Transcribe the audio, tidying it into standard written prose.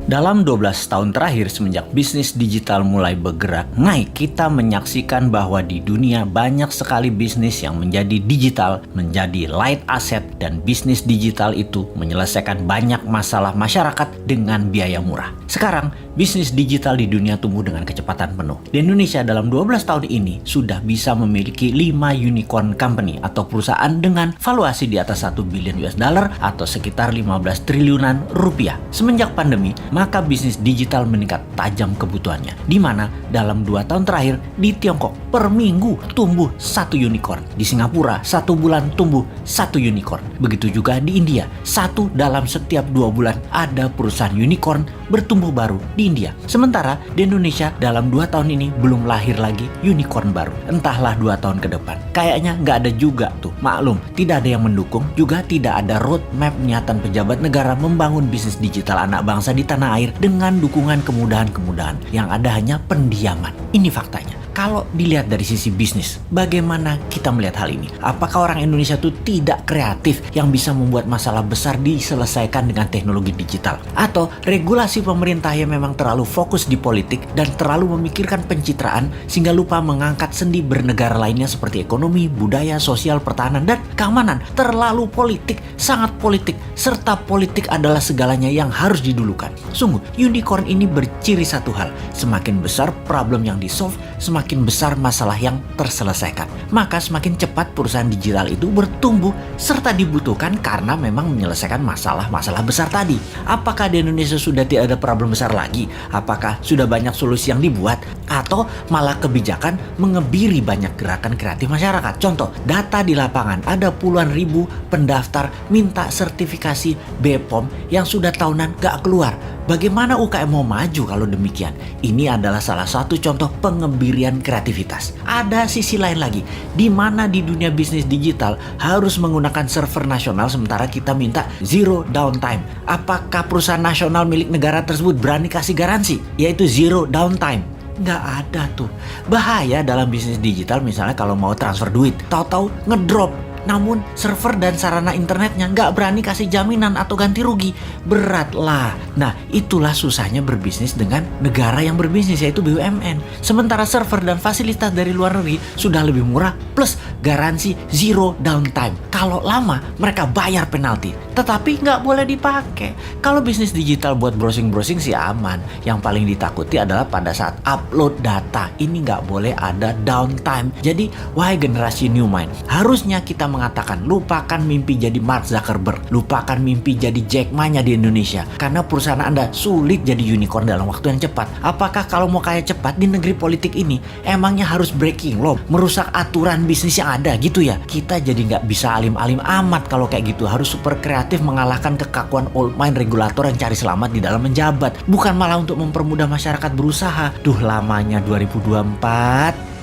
Dalam 12 tahun terakhir semenjak bisnis digital mulai bergerak naik, kita menyaksikan bahwa di dunia banyak sekali bisnis yang menjadi digital, menjadi light asset, dan bisnis digital itu menyelesaikan banyak masalah masyarakat dengan biaya murah. Sekarang, bisnis digital di dunia tumbuh dengan kecepatan penuh. Di Indonesia dalam 12 tahun ini sudah bisa memiliki 5 unicorn company atau perusahaan dengan valuasi di atas 1 billion US dollar atau sekitar 15 triliunan rupiah. Semenjak pandemi, maka bisnis digital meningkat tajam kebutuhannya. Di mana dalam 2 tahun terakhir di Tiongkok per minggu tumbuh 1 unicorn. Di Singapura 1 bulan tumbuh 1 unicorn. Begitu juga di India, 1 dalam setiap 2 bulan ada perusahaan unicorn bertumbuh baru di India. Sementara di Indonesia dalam 2 tahun ini belum lahir lagi unicorn baru. Entahlah 2 tahun ke depan. Kayaknya nggak ada juga tuh. Maklum, tidak ada yang mendukung, juga tidak ada roadmap niatan pejabat negara membangun bisnis digital anak bangsa di tanah air dengan dukungan kemudahan-kemudahan. Yang ada hanya pendiaman. Ini faktanya. Kalau dilihat dari sisi bisnis, bagaimana kita melihat hal ini? Apakah orang Indonesia itu tidak kreatif yang bisa membuat masalah besar diselesaikan dengan teknologi digital? Atau regulasi pemerintah yang memang terlalu fokus di politik dan terlalu memikirkan pencitraan sehingga lupa mengangkat sendi bernegara lainnya seperti ekonomi, budaya, sosial, pertahanan, dan keamanan? Terlalu politik, sangat politik, serta politik adalah segalanya yang harus didulukan. Sungguh, unicorn ini berciri satu hal, semakin besar problem yang di-solve, semakin besar masalah yang terselesaikan. Maka semakin cepat perusahaan digital itu bertumbuh serta dibutuhkan karena memang menyelesaikan masalah-masalah besar tadi. Apakah di Indonesia sudah tidak ada problem besar lagi? Apakah sudah banyak solusi yang dibuat? Atau malah kebijakan mengebiri banyak gerakan kreatif masyarakat? Contoh, data di lapangan ada puluhan ribu pendaftar minta sertifikasi BPOM yang sudah tahunan gak keluar. Bagaimana UKM mau maju kalau demikian? Ini adalah salah satu contoh pengebirian kreativitas. Ada sisi lain lagi, di mana di dunia bisnis digital harus menggunakan server nasional sementara kita minta zero downtime. Apakah perusahaan nasional milik negara tersebut berani kasih garansi, yaitu zero downtime? Nggak ada tuh. Bahaya dalam bisnis digital misalnya kalau mau transfer duit, tahu-tahu ngedrop. Namun server dan sarana internetnya nggak berani kasih jaminan atau ganti rugi. Berat lah. Nah, itulah susahnya berbisnis dengan negara yang berbisnis, yaitu BUMN. Sementara server dan fasilitas dari luar negeri sudah lebih murah plus garansi zero downtime. Kalau lama mereka bayar penalti, tetapi nggak boleh dipakai. Kalau bisnis digital buat browsing-browsing sih aman. Yang paling ditakuti adalah pada saat upload data. Ini nggak boleh ada downtime. Jadi, wahai generasi new mind, harusnya kita mengatakan lupakan mimpi jadi Mark Zuckerberg, lupakan mimpi jadi Jack Ma-nya di Indonesia, karena perusahaan Anda sulit jadi unicorn dalam waktu yang cepat. Apakah kalau mau kaya cepat di negeri politik ini emangnya harus breaking law, merusak aturan bisnis yang ada gitu ya? Kita jadi nggak bisa alim-alim amat kalau kayak gitu. Harus super kreatif mengalahkan kekakuan old mind regulator yang cari selamat di dalam menjabat, bukan malah untuk mempermudah masyarakat berusaha. Duh, lamanya 2024.